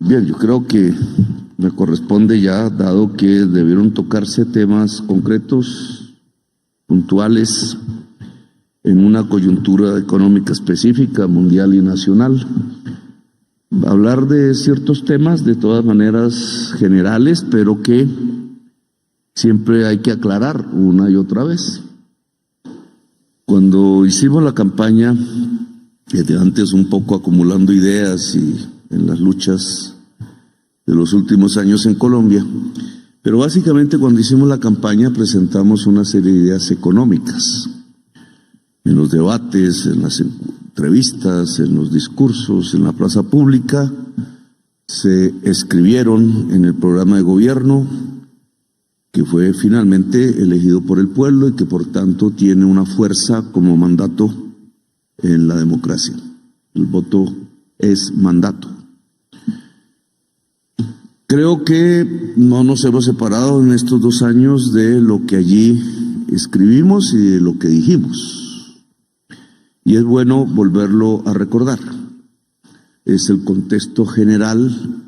Bien, yo creo que me corresponde ya, dado que debieron tocarse temas concretos, puntuales, en una coyuntura económica específica, mundial y nacional. Hablar de ciertos temas, de todas maneras generales, pero que siempre hay que aclarar una y otra vez. Cuando hicimos la campaña, desde antes un poco acumulando ideas y en las luchas de los últimos años en Colombia, pero básicamente cuando hicimos la campaña presentamos una serie de ideas económicas. En los debates, en las entrevistas, en los discursos, en la plaza pública, se escribieron en el programa de gobierno que fue finalmente elegido por el pueblo y que por tanto tiene una fuerza como mandato en la democracia. El voto es mandato. Creo que no nos hemos separado en estos 2 años de lo que allí escribimos y de lo que dijimos. Y es bueno volverlo a recordar. Es el contexto general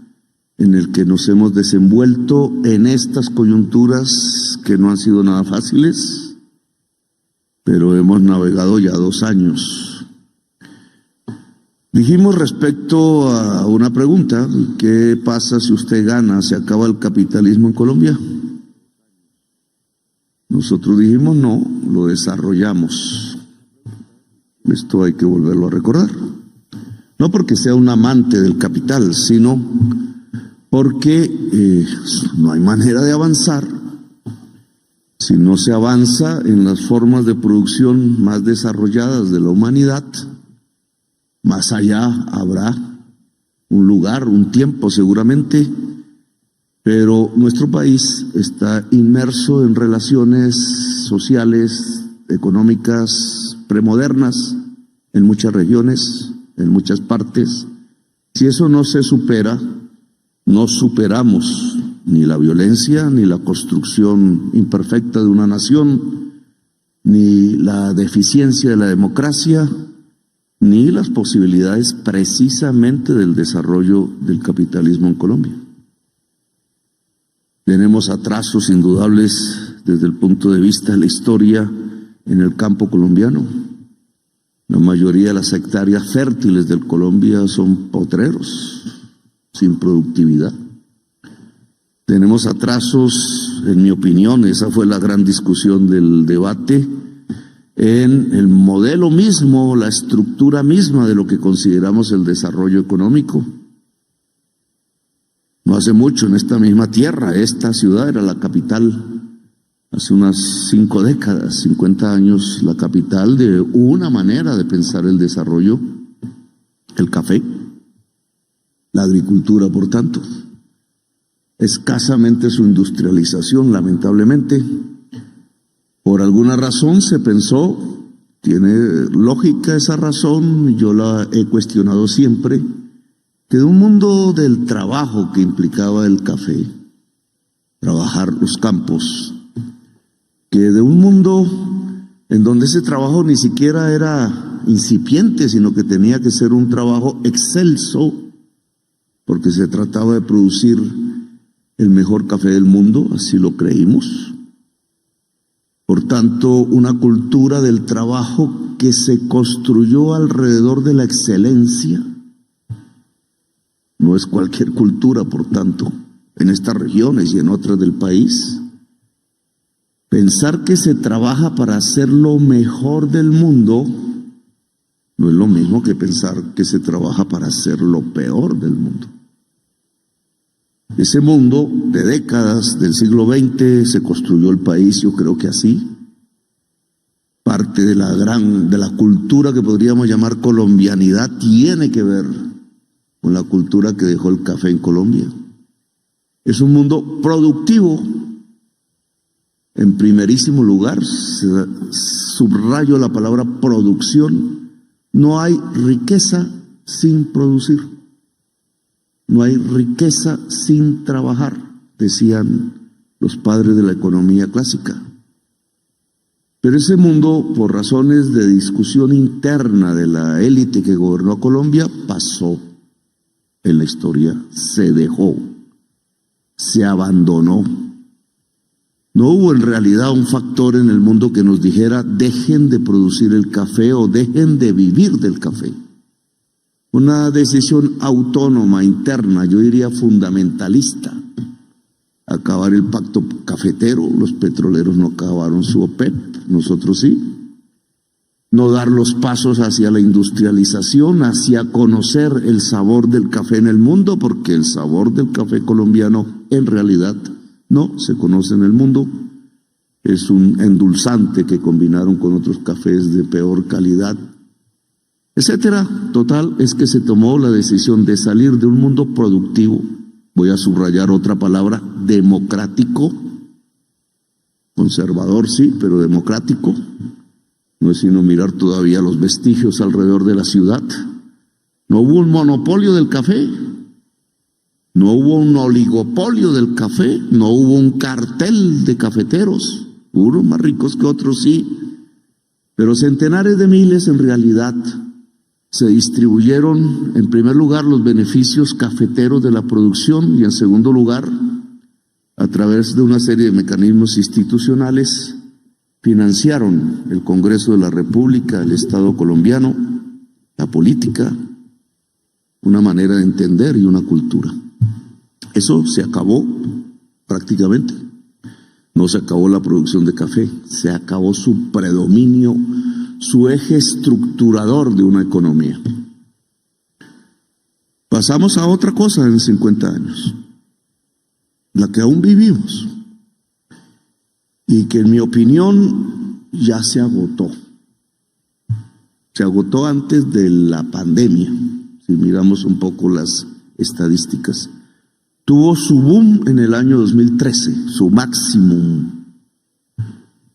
en el que nos hemos desenvuelto en estas coyunturas que no han sido nada fáciles, pero hemos navegado ya 2 años. Dijimos respecto a una pregunta: ¿qué pasa si usted gana? ¿Se acaba el capitalismo en Colombia? Nosotros dijimos no, lo desarrollamos. Esto hay que volverlo a recordar. No porque sea un amante del capital, sino porque no hay manera de avanzar si no se avanza en las formas de producción más desarrolladas de la humanidad. Más allá habrá un lugar, un tiempo seguramente, pero nuestro país está inmerso en relaciones sociales, económicas, premodernas, en muchas regiones, en muchas partes. Si eso no se supera, no superamos ni la violencia, ni la construcción imperfecta de una nación, ni la deficiencia de la democracia, ni las posibilidades precisamente del desarrollo del capitalismo en Colombia. Tenemos atrasos indudables desde el punto de vista de la historia en el campo colombiano. La mayoría de las hectáreas fértiles de Colombia son potreros, sin productividad. Tenemos atrasos, en mi opinión, esa fue la gran discusión del debate, en el modelo mismo, la estructura misma de lo que consideramos el desarrollo económico. No hace mucho, en esta misma tierra, esta ciudad era la capital, hace unas 5 décadas, 50 años, la capital de una manera de pensar el desarrollo, el café, la agricultura, por tanto. Escasamente su industrialización, lamentablemente. Por alguna razón se pensó, tiene lógica esa razón, yo la he cuestionado siempre, que de un mundo del trabajo que implicaba el café, trabajar los campos, que de un mundo en donde ese trabajo ni siquiera era incipiente, sino que tenía que ser un trabajo excelso, porque se trataba de producir el mejor café del mundo, así lo creímos. Por tanto, una cultura del trabajo que se construyó alrededor de la excelencia. No es cualquier cultura, por tanto, en estas regiones y en otras del país. Pensar que se trabaja para hacer lo mejor del mundo no es lo mismo que pensar que se trabaja para hacer lo peor del mundo. Ese mundo de décadas del siglo XX se construyó el país, yo creo que así. Parte de la cultura que podríamos llamar colombianidad tiene que ver con la cultura que dejó el café en Colombia. Es un mundo productivo. En primerísimo lugar, subrayo la palabra producción. No hay riqueza sin producir. No hay riqueza sin trabajar, decían los padres de la economía clásica. Pero ese mundo, por razones de discusión interna de la élite que gobernó Colombia, pasó en la la historia, se dejó, se abandonó. No hubo en realidad un factor en el mundo que nos dijera dejen de producir el café o dejen de vivir del café. Una decisión autónoma, interna, yo diría fundamentalista. Acabar el pacto cafetero, los petroleros no acabaron su OPEP, nosotros sí. No dar los pasos hacia la industrialización, hacia conocer el sabor del café en el mundo, porque el sabor del café colombiano en realidad no se conoce en el mundo. Es un endulzante que combinaron con otros cafés de peor calidad, etcétera. Total, es que se tomó la decisión de salir de un mundo productivo, voy a subrayar otra palabra, democrático, conservador sí, pero democrático. No es sino mirar todavía los vestigios alrededor de la ciudad. No hubo un monopolio del café, no hubo un oligopolio del café, no hubo un cartel de cafeteros, unos más ricos que otros sí, pero centenares de miles en realidad se distribuyeron, en primer lugar, los beneficios cafeteros de la producción y en segundo lugar, a través de una serie de mecanismos institucionales, financiaron el Congreso de la República, el Estado colombiano, la política, una manera de entender y una cultura. Eso se acabó prácticamente. No se acabó la producción de café, se acabó su predominio, su eje estructurador de una economía. Pasamos a otra cosa en 50 años, la que aún vivimos, y que en mi opinión ya se agotó. Se agotó antes de la pandemia, si miramos un poco las estadísticas. Tuvo su boom en el año 2013, su máximo,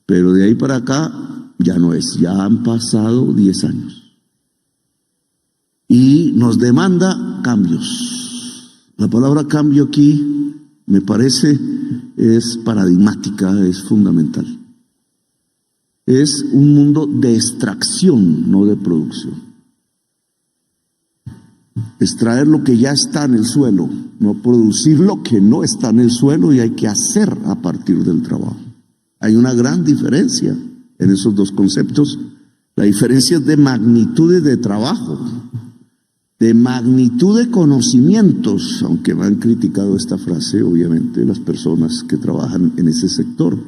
pero de ahí para acá ya no es, ya han pasado 10 años. Y nos demanda cambios. La palabra cambio aquí, me parece, es paradigmática, es fundamental. Es un mundo de extracción, no de producción. Extraer lo que ya está en el suelo, no producir lo que no está en el suelo y hay que hacer a partir del trabajo. Hay una gran diferencia en esos dos conceptos. La diferencia es de magnitudes de trabajo, de magnitud de conocimientos, aunque me han criticado esta frase, obviamente, las personas que trabajan en ese sector.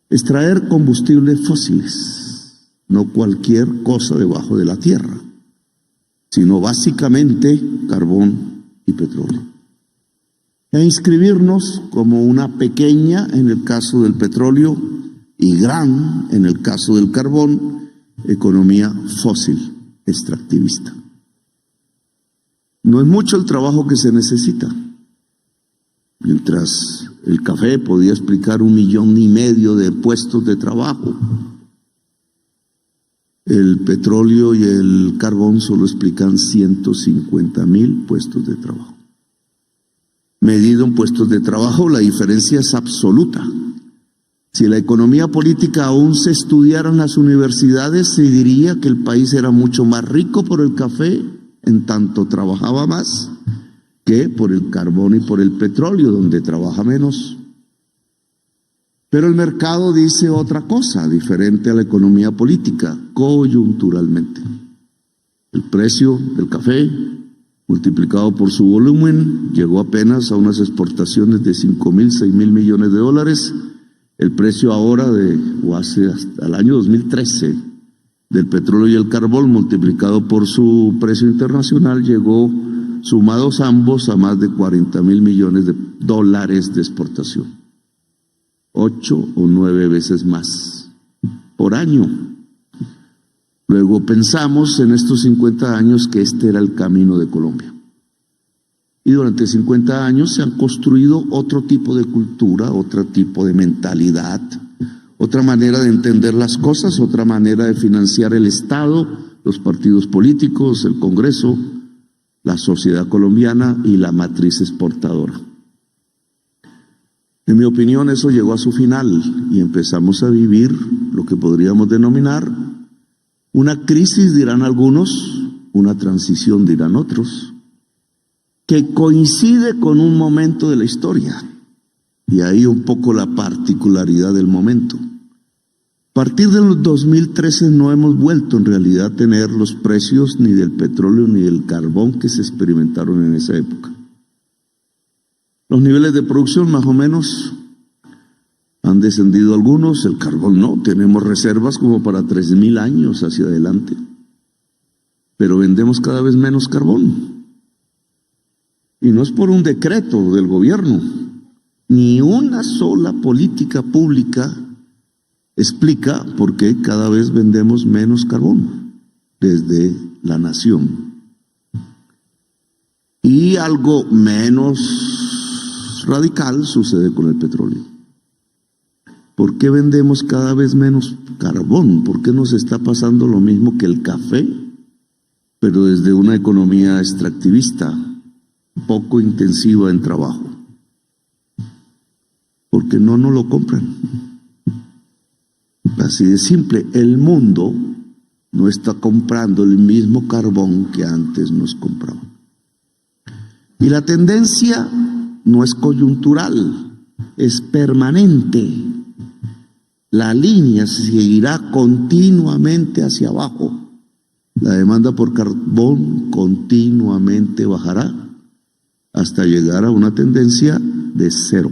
Extraer combustibles fósiles, no cualquier cosa debajo de la tierra, sino básicamente carbón y petróleo. E inscribirnos como una pequeña, en el caso del petróleo, y gran, en el caso del carbón, economía fósil, extractivista. No es mucho el trabajo que se necesita. Mientras el café podía explicar 1,5 millones de puestos de trabajo, el petróleo y el carbón solo explican 150,000 puestos de trabajo. Medido en puestos de trabajo, la diferencia es absoluta. Si la economía política aún se estudiara en las universidades, se diría que el país era mucho más rico por el café, en tanto trabajaba más, que por el carbón y por el petróleo, donde trabaja menos. Pero el mercado dice otra cosa, diferente a la economía política, coyunturalmente. El precio del café, multiplicado por su volumen, llegó apenas a unas exportaciones de 5,000, 6,000 millones de dólares. El precio ahora o hasta el año 2013, del petróleo y el carbón, multiplicado por su precio internacional, llegó, sumados ambos, a más de 40,000 millones de dólares de exportación. 8 o 9 veces más por año. Luego pensamos en estos 50 años que este era el camino de Colombia. Y durante 50 años se han construido otro tipo de cultura, otro tipo de mentalidad, otra manera de entender las cosas, otra manera de financiar el Estado, los partidos políticos, el Congreso, la sociedad colombiana y la matriz exportadora. En mi opinión, eso llegó a su final y empezamos a vivir lo que podríamos denominar una crisis, dirán algunos, una transición, dirán otros. que coincide con un momento de la historia. Y ahí un poco la particularidad del momento. A partir del 2013 no hemos vuelto en realidad a tener los precios ni del petróleo ni del carbón que se experimentaron en esa época. Los niveles de producción más o menos han descendido algunos, el carbón no, tenemos reservas como para 3.000 años hacia adelante, pero vendemos cada vez menos carbón. Y no es por un decreto del gobierno, ni una sola política pública explica por qué cada vez vendemos menos carbón desde la nación. Y algo menos radical sucede con el petróleo. ¿Por qué vendemos cada vez menos carbón? ¿Por qué nos está pasando lo mismo que el café, pero desde una economía extractivista, poco intensiva en trabajo? Porque no nos lo compran. Así de simple, el mundo no está comprando el mismo carbón que antes nos compraba. Y la tendencia no es coyuntural, es permanente. La línea seguirá continuamente hacia abajo. La demanda por carbón continuamente bajará hasta llegar a una tendencia de cero.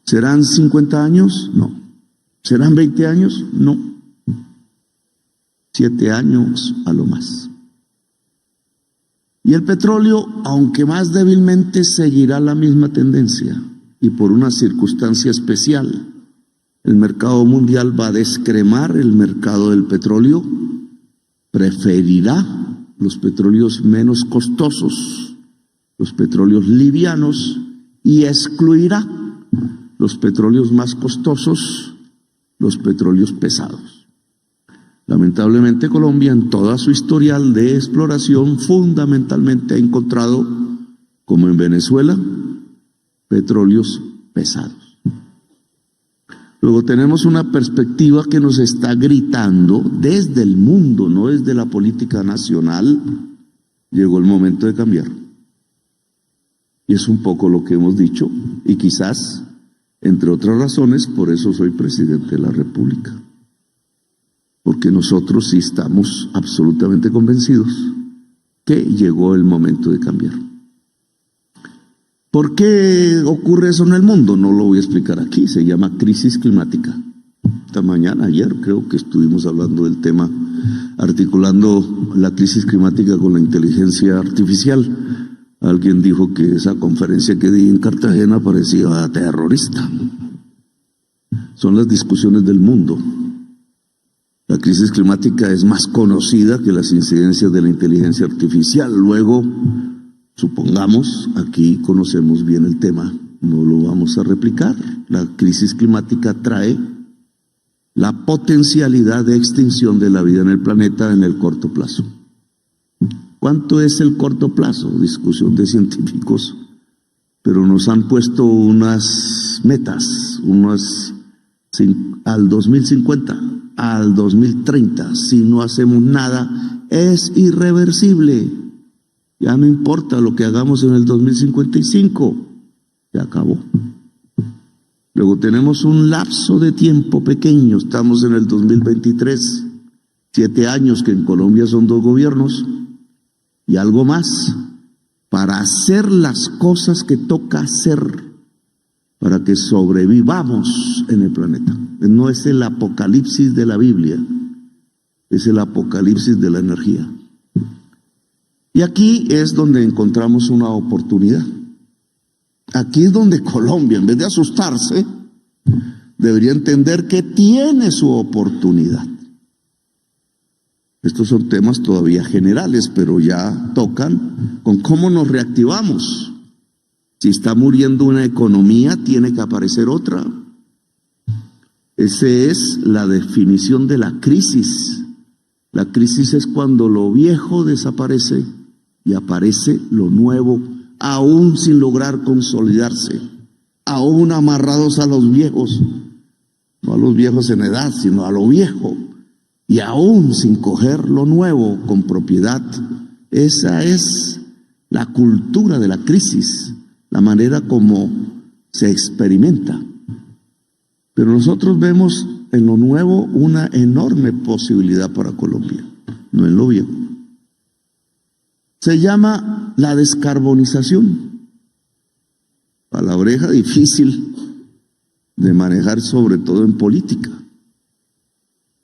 ¿Serán 50 años? No. ¿Serán 20 años? No. 7 años a lo más. Y el petróleo, aunque más débilmente, seguirá la misma tendencia. Y por una circunstancia especial, el mercado mundial va a descremar el mercado del petróleo, preferirá los petróleos menos costosos, los petróleos livianos, y excluirá los petróleos más costosos, los petróleos pesados. Lamentablemente Colombia en toda su historial de exploración fundamentalmente ha encontrado, como en Venezuela, petróleos pesados. Luego tenemos una perspectiva que nos está gritando desde el mundo, no desde la política nacional, llegó el momento de cambiar. Y es un poco lo que hemos dicho, y quizás, entre otras razones, por eso soy presidente de la República. Porque nosotros sí estamos absolutamente convencidos que llegó el momento de cambiar. ¿Por qué ocurre eso en el mundo? No lo voy a explicar aquí, se llama crisis climática. Esta mañana, ayer, creo que estuvimos hablando del tema, articulando la crisis climática con la inteligencia artificial. Alguien dijo que esa conferencia que di en Cartagena parecía terrorista. Son las discusiones del mundo. La crisis climática es más conocida que las incidencias de la inteligencia artificial. Luego, supongamos, aquí conocemos bien el tema, no lo vamos a replicar. La crisis climática trae la potencialidad de extinción de la vida en el planeta en el corto plazo. ¿Cuánto es el corto plazo? Discusión de científicos, pero nos han puesto unas metas, al 2050, al 2030. Si no hacemos nada, es irreversible. Ya no importa lo que hagamos en el 2055, se acabó. Luego tenemos un lapso de tiempo pequeño, estamos en el 2023, 7 años que en Colombia son 2 gobiernos, y algo más, para hacer las cosas que toca hacer para que sobrevivamos en el planeta. No es el apocalipsis de la Biblia, es el apocalipsis de la energía. Y aquí es donde encontramos una oportunidad. Aquí es donde Colombia, en vez de asustarse, debería entender que tiene su oportunidad. Estos son temas todavía generales, pero ya tocan con cómo nos reactivamos. Si está muriendo una economía, tiene que aparecer otra. Esa es la definición de la crisis. La crisis es cuando lo viejo desaparece y aparece lo nuevo, aún sin lograr consolidarse, aún amarrados a los viejos, no a los viejos en edad, sino a lo viejo. Y aún sin coger lo nuevo con propiedad. Esa es la cultura de la crisis, la manera como se experimenta. Pero nosotros vemos en lo nuevo una enorme posibilidad para Colombia, no en lo viejo. Se llama la descarbonización. Palabreja difícil de manejar, sobre todo en política,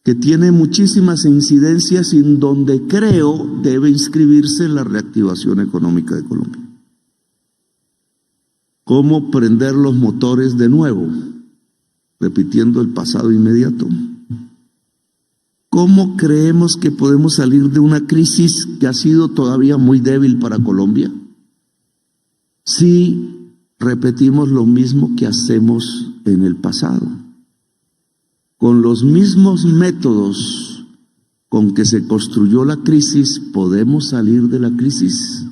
que tiene muchísimas incidencias y en donde creo debe inscribirse la reactivación económica de Colombia. ¿Cómo prender los motores de nuevo? Repitiendo el pasado inmediato. ¿Cómo creemos que podemos salir de una crisis que ha sido todavía muy débil para Colombia si repetimos lo mismo que hacemos en el pasado? Con los mismos métodos con que se construyó la crisis, ¿podemos salir de la crisis?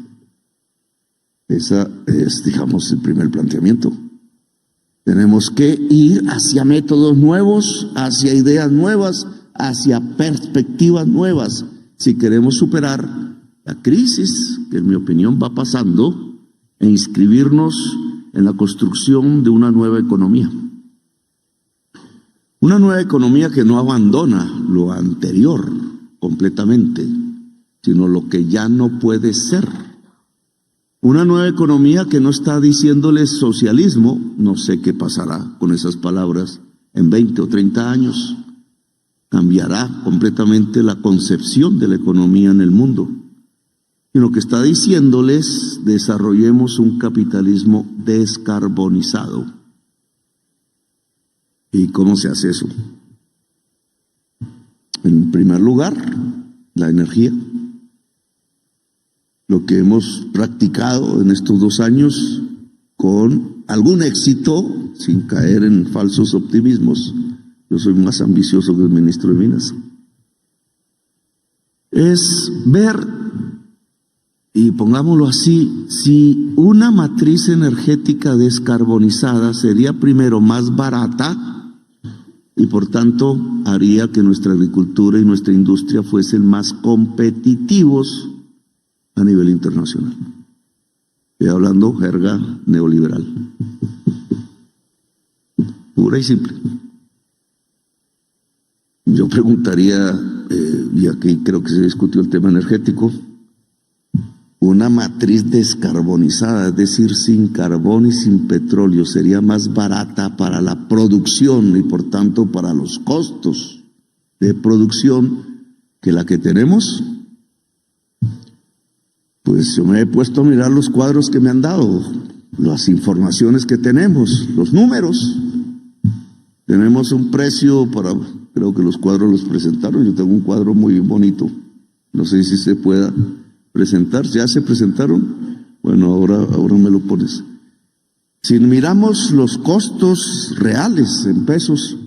Ese es, digamos, el primer planteamiento. Tenemos que ir hacia métodos nuevos, hacia ideas nuevas, hacia perspectivas nuevas, si queremos superar la crisis que en mi opinión va pasando e inscribirnos en la construcción de una nueva economía. Una nueva economía que no abandona lo anterior completamente, sino lo que ya no puede ser. Una nueva economía que no está diciéndole socialismo, no sé qué pasará con esas palabras en 20 o 30 años. Cambiará completamente la concepción de la economía en el mundo. Y lo que está diciéndoles, desarrollemos un capitalismo descarbonizado. ¿Y cómo se hace eso? En primer lugar, la energía. Lo que hemos practicado en estos 2 años con algún éxito, sin caer en falsos optimismos. Yo soy más ambicioso que el ministro de Minas. Es ver, y pongámoslo así, si una matriz energética descarbonizada sería primero más barata y por tanto haría que nuestra agricultura y nuestra industria fuesen más competitivos a nivel internacional. Estoy hablando jerga neoliberal, pura y simple. Yo preguntaría, y aquí creo que se discutió el tema energético, una matriz descarbonizada, es decir, sin carbón y sin petróleo, sería más barata para la producción y por tanto para los costos de producción que la que tenemos. Pues yo me he puesto a mirar los cuadros que me han dado, las informaciones que tenemos, los números. Tenemos un precio para, creo que los cuadros los presentaron, yo tengo un cuadro muy bonito, no sé si se pueda presentar, ¿ya se presentaron? Bueno, ahora me lo pones. Si miramos los costos reales en pesos,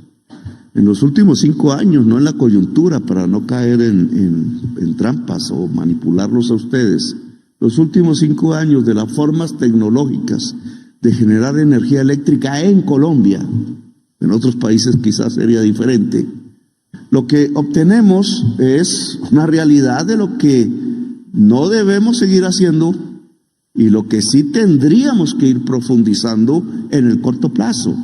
en los últimos 5 años, no en la coyuntura, para no caer en trampas o manipularlos a ustedes, los últimos 5 años de las formas tecnológicas de generar energía eléctrica en Colombia, en otros países quizás sería diferente, lo que obtenemos es una realidad de lo que no debemos seguir haciendo y lo que sí tendríamos que ir profundizando en el corto plazo,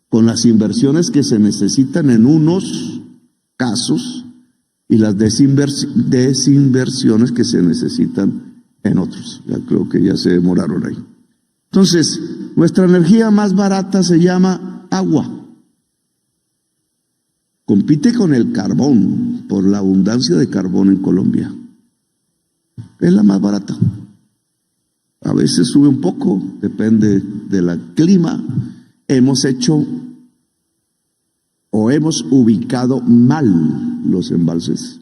con las inversiones que se necesitan en unos casos y las desinversiones que se necesitan en otros. Ya creo que ya se demoraron ahí. Entonces, nuestra energía más barata se llama agua. Compite con el carbón por la abundancia de carbón en Colombia. Es la más barata. A veces sube un poco, depende del clima. Hemos hecho o hemos ubicado mal los embalses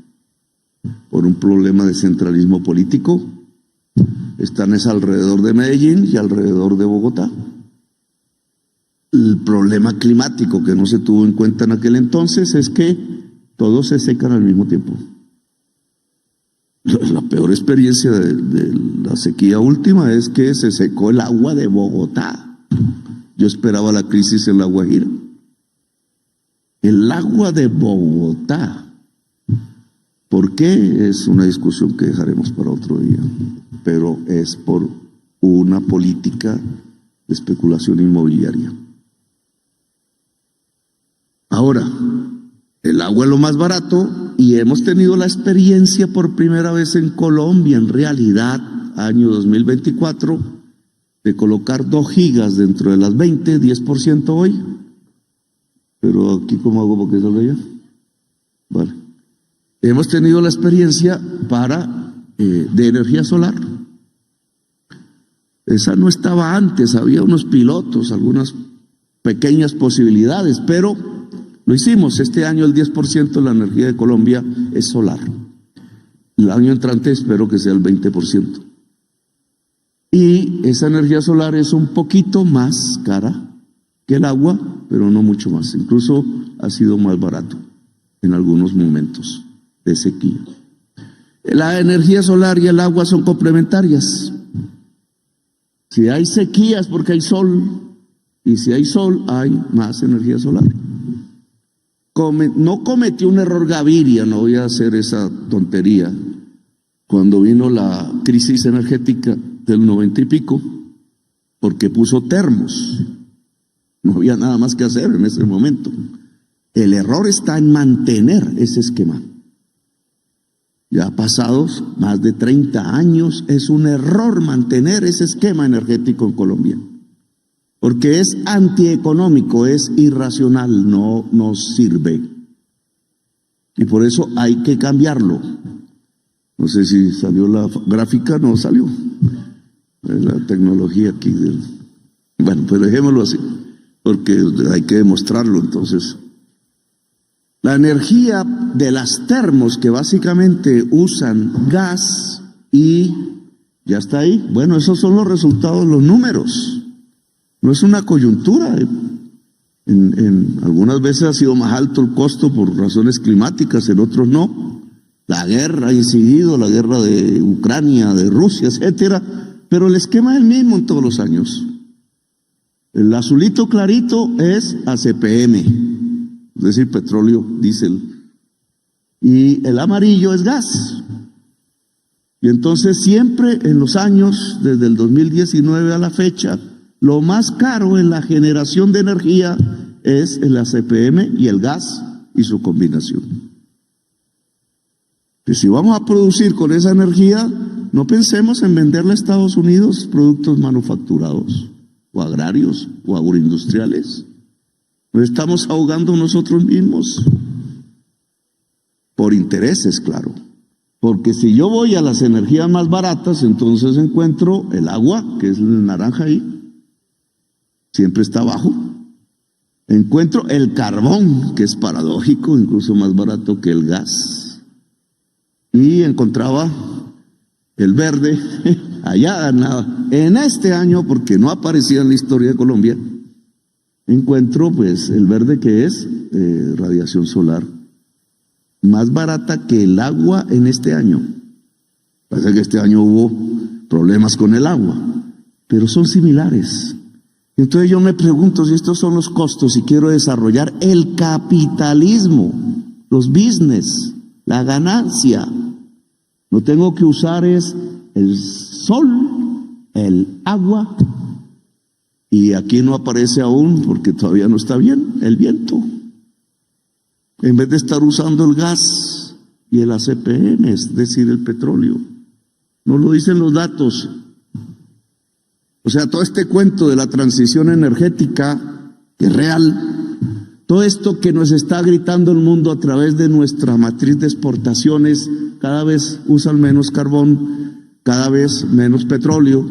por un problema de centralismo político. Están alrededor de Medellín y alrededor de Bogotá. El problema climático que no se tuvo en cuenta en aquel entonces es que todos se secan al mismo tiempo. La peor experiencia de la sequía última es que se secó el agua de Bogotá. Yo esperaba la crisis en La Guajira. El agua de Bogotá. ¿Por qué? Es una discusión que dejaremos para otro día, pero es por una política de especulación inmobiliaria. Ahora, el agua es lo más barato y hemos tenido la experiencia por primera vez en Colombia, en realidad, año 2024, de colocar 2 gigas dentro de las 20, 10% hoy. Pero aquí, ¿cómo hago porque salga ya? Vale. Hemos tenido la experiencia de energía solar. Esa no estaba antes, había unos pilotos, algunas pequeñas posibilidades, pero lo hicimos. Este año el 10% de la energía de Colombia es solar. El año entrante espero que sea el 20%. Y esa energía solar es un poquito más cara que el agua, pero no mucho más. Incluso ha sido más barato en algunos momentos de sequía. La energía solar y el agua son complementarias. Si hay sequías porque hay sol, y si hay sol hay más energía solar. No cometió un error Gaviria, no voy a hacer esa tontería, cuando vino la crisis energética del 90 y pico, porque puso termos. No había nada más que hacer en ese momento. El error está en mantener ese esquema. Ya pasados más de 30 años, es un error mantener ese esquema energético en Colombia. Porque es antieconómico, es irracional, no nos sirve. Y por eso hay que cambiarlo. No sé si salió la gráfica, no salió. Es la tecnología aquí. Bueno, pues dejémoslo así, porque hay que demostrarlo entonces. La energía de las termos que básicamente usan gas y ya está ahí. Bueno, esos son los resultados, los números. No es una coyuntura. Algunas veces ha sido más alto el costo por razones climáticas, en otros no. La guerra ha incidido, la guerra de Ucrania, de Rusia, etcétera. Pero el esquema es el mismo en todos los años. El azulito clarito es ACPM. Es decir, petróleo, diésel, y el amarillo es gas. Y entonces siempre en los años, desde el 2019 a la fecha, lo más caro en la generación de energía es el ACPM y el gas y su combinación. Que si vamos a producir con esa energía, no pensemos en venderle a Estados Unidos productos manufacturados, o agrarios, o agroindustriales. Nos estamos ahogando nosotros mismos por intereses, claro. Porque si yo voy a las energías más baratas, entonces encuentro el agua, que es el naranja ahí, siempre está abajo. Encuentro el carbón, que es paradójico, incluso más barato que el gas. Y encontraba el verde, allá ganaba. En este año, porque no aparecía en la historia de Colombia, encuentro pues el verde, que es radiación solar, más barata que el agua en este año. Parece que este año hubo problemas con el agua, pero son similares. Entonces yo me pregunto si estos son los costos y quiero desarrollar el capitalismo, los business, la ganancia. No tengo que usar es el sol, el agua. Y aquí no aparece aún, porque todavía no está bien, el viento. En vez de estar usando el gas y el ACPM, es decir, el petróleo. No lo dicen los datos. O sea, todo este cuento de la transición energética, que es real, todo esto que nos está gritando el mundo a través de nuestra matriz de exportaciones, cada vez usan menos carbón, cada vez menos petróleo.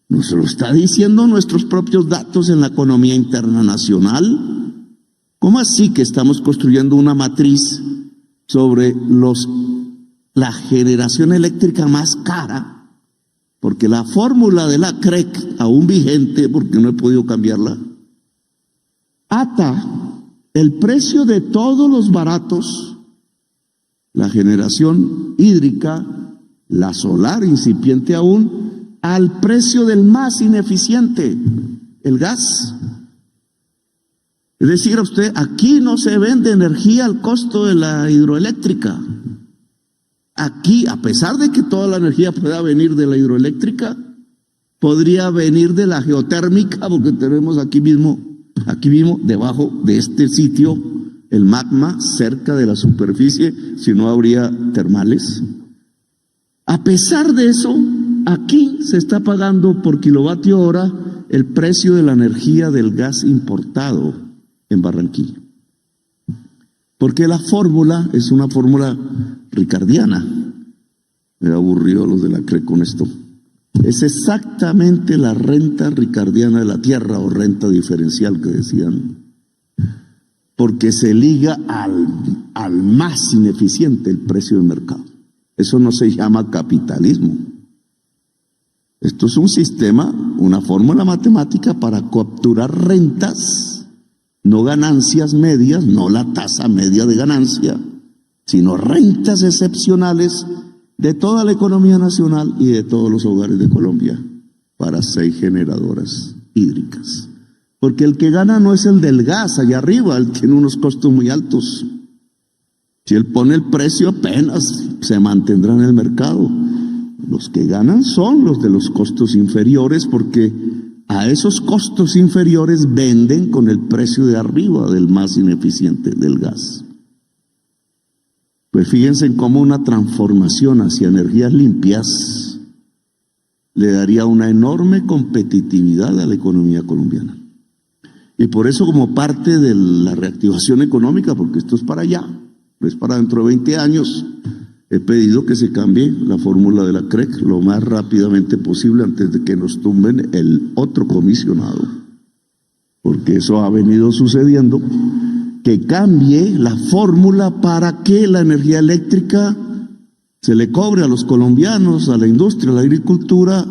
Nos lo está diciendo nuestros propios datos en la economía interna nacional. ¿Cómo así que estamos construyendo una matriz sobre la generación eléctrica más cara? Porque la fórmula de la CREC, aún vigente, porque no he podido cambiarla, ata el precio de todos los baratos, la generación hídrica, la solar incipiente aún, al precio del más ineficiente, el gas. Es decir, a usted, aquí no se vende energía al costo de la hidroeléctrica. aquí, a pesar de que toda la energía pueda venir de la hidroeléctrica, podría venir de la geotérmica, porque tenemos aquí mismo, debajo de este sitio, el magma cerca de la superficie, si no habría termales. A pesar de eso, aquí se está pagando por kilovatio hora el precio de la energía del gas importado en Barranquilla. Porque la fórmula es una fórmula ricardiana. Me aburrió los de la CRE con esto. Es exactamente la renta ricardiana de la tierra o renta diferencial que decían. Porque se liga al más ineficiente el precio de mercado. Eso no se llama capitalismo. Esto es un sistema, una fórmula matemática para capturar rentas, no ganancias medias, no la tasa media de ganancia, sino rentas excepcionales de toda la economía nacional y de todos los hogares de Colombia para 6 generadoras hídricas. Porque el que gana no es el del gas allá arriba, él tiene unos costos muy altos. Si él pone el precio apenas se mantendrá en el mercado. Los que ganan son los de los costos inferiores, porque a esos costos inferiores venden con el precio de arriba del más ineficiente, del gas. Pues fíjense en cómo una transformación hacia energías limpias le daría una enorme competitividad a la economía colombiana. Y por eso, como parte de la reactivación económica, porque esto es para allá, no es para dentro de 20 años, he pedido que se cambie la fórmula de la CREC lo más rápidamente posible antes de que nos tumben el otro comisionado. Porque eso ha venido sucediendo, que cambie la fórmula para que la energía eléctrica se le cobre a los colombianos, a la industria, a la agricultura,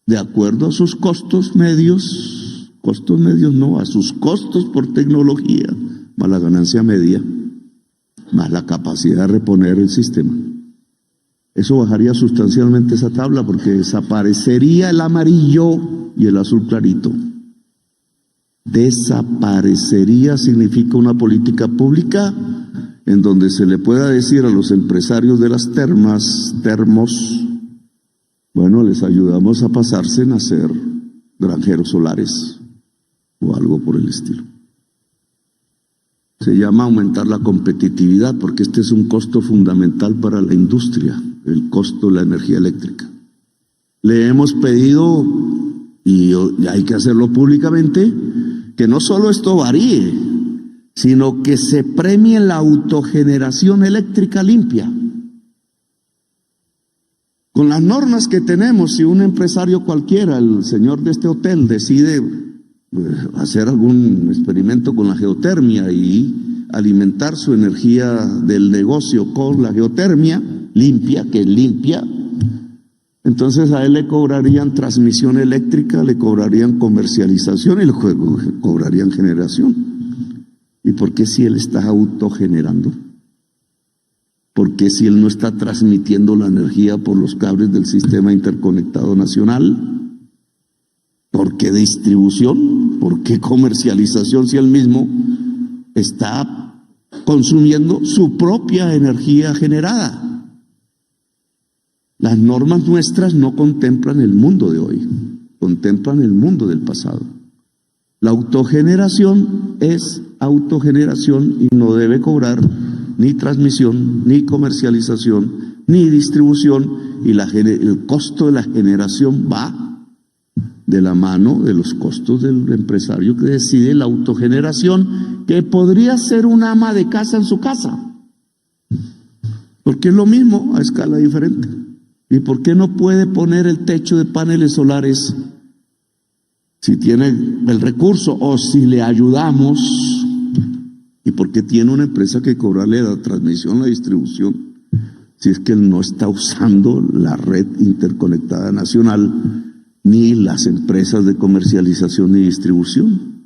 de acuerdo a sus costos medios no, a sus costos por tecnología, más la ganancia media, más la capacidad de reponer el sistema. Eso bajaría sustancialmente esa tabla, porque desaparecería el amarillo y el azul clarito. Desaparecería significa una política pública en donde se le pueda decir a los empresarios de las termos, bueno, les ayudamos a pasarse a hacer granjeros solares o algo por el estilo. Se llama aumentar la competitividad, porque este es un costo fundamental para la industria, el costo de la energía eléctrica. Le hemos pedido, y hay que hacerlo públicamente, que no solo esto varíe, sino que se premie la autogeneración eléctrica limpia. Con las normas que tenemos, si un empresario cualquiera, el señor de este hotel, decide hacer algún experimento con la geotermia y alimentar su energía del negocio con la geotermia limpia, que es limpia, entonces a él le cobrarían transmisión eléctrica, le cobrarían comercialización y le cobrarían generación. ¿Y por qué si él está autogenerando? ¿Por qué si él no está transmitiendo la energía por los cables del sistema interconectado nacional? ¿Por qué distribución? ¿Por qué comercialización si él mismo está consumiendo su propia energía generada? Las normas nuestras no contemplan el mundo de hoy, contemplan el mundo del pasado. La autogeneración es autogeneración y no debe cobrar ni transmisión, ni comercialización, ni distribución, y el costo de la generación va de la mano de los costos del empresario que decide la autogeneración, que podría ser un ama de casa en su casa, porque es lo mismo a escala diferente. ¿Y por qué no puede poner el techo de paneles solares si tiene el recurso o si le ayudamos? ¿Y por qué tiene una empresa que cobrarle la transmisión, la distribución, si es que él no está usando la red interconectada nacional ni las empresas de comercialización y distribución?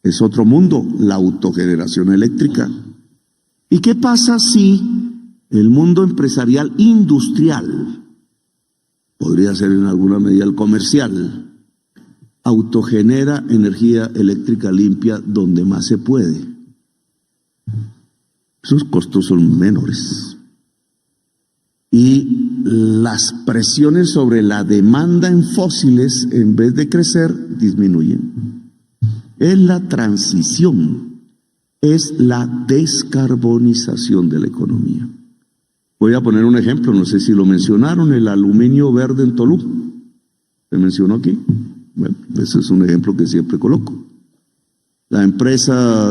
Es otro mundo, la autogeneración eléctrica. ¿Y qué pasa si el mundo empresarial industrial, podría ser en alguna medida el comercial, autogenera energía eléctrica limpia donde más se puede? Sus costos son menores. y las presiones sobre la demanda en fósiles, en vez de crecer, disminuyen. Es la transición, es la descarbonización de la economía. Voy a poner un ejemplo, no sé si lo mencionaron, el aluminio verde en Tolú. ¿Se mencionó aquí? Bueno, ese es un ejemplo que siempre coloco. La empresa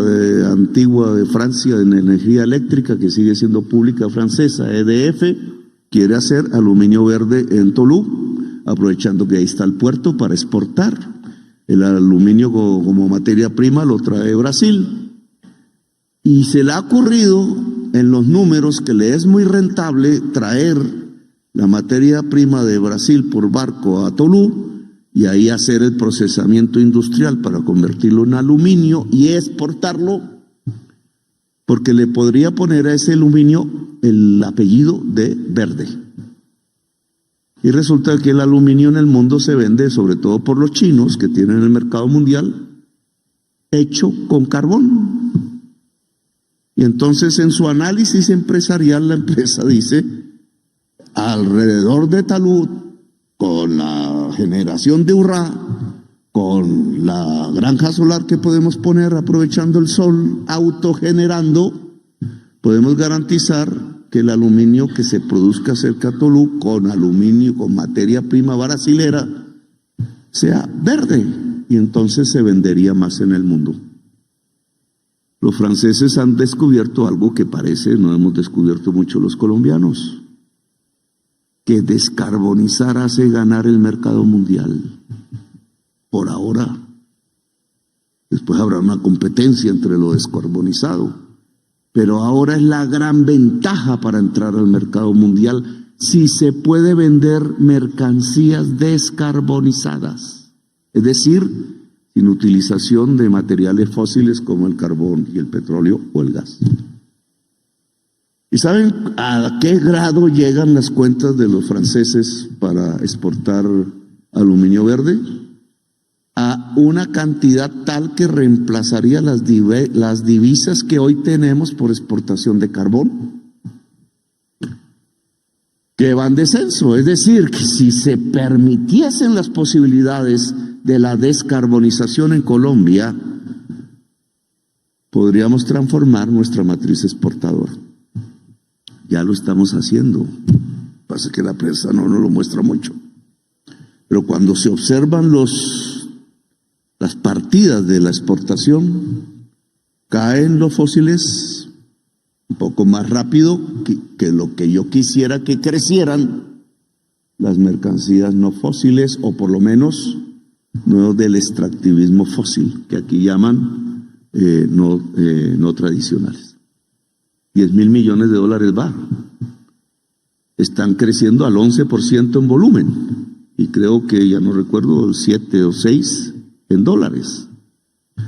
antigua de Francia de energía eléctrica, que sigue siendo pública francesa, EDF, quiere hacer aluminio verde en Tolú, aprovechando que ahí está el puerto para exportar. El aluminio como materia prima lo trae Brasil. Y se le ha ocurrido en los números que le es muy rentable traer la materia prima de Brasil por barco a Tolú y ahí hacer el procesamiento industrial para convertirlo en aluminio y exportarlo, porque le podría poner a ese aluminio el apellido de verde. Y resulta que el aluminio en el mundo se vende, sobre todo por los chinos, que tienen el mercado mundial, hecho con carbón. Y entonces en su análisis empresarial la empresa dice, alrededor de Talud, con la generación de Urrá, con la granja solar que podemos poner aprovechando el sol, autogenerando, podemos garantizar que el aluminio que se produzca cerca de Tolú, con aluminio, con materia prima brasilera, sea verde, y entonces se vendería más en el mundo. Los franceses han descubierto algo que parece no hemos descubierto mucho los colombianos, que descarbonizar hace ganar el mercado mundial. Por ahora. Después habrá una competencia entre lo descarbonizado. Pero ahora es la gran ventaja para entrar al mercado mundial si se puede vender mercancías descarbonizadas. Es decir, sin utilización de materiales fósiles como el carbón y el petróleo o el gas. ¿Y saben a qué grado llegan las cuentas de los franceses para exportar aluminio verde? A una cantidad tal que reemplazaría las divisas que hoy tenemos por exportación de carbón, que va en descenso. Es decir, que si se permitiesen las posibilidades de la descarbonización en Colombia, podríamos transformar nuestra matriz exportadora. Ya lo estamos haciendo. Pasa que la prensa no nos lo muestra mucho. Pero cuando se observan las partidas de la exportación, caen los fósiles un poco más rápido que lo que yo quisiera que crecieran las mercancías no fósiles, o por lo menos no del extractivismo fósil, que aquí llaman no tradicionales. 10.000 millones de dólares va. Están creciendo al 11% en volumen, y creo que, ya no recuerdo, 7 o 6 en dólares.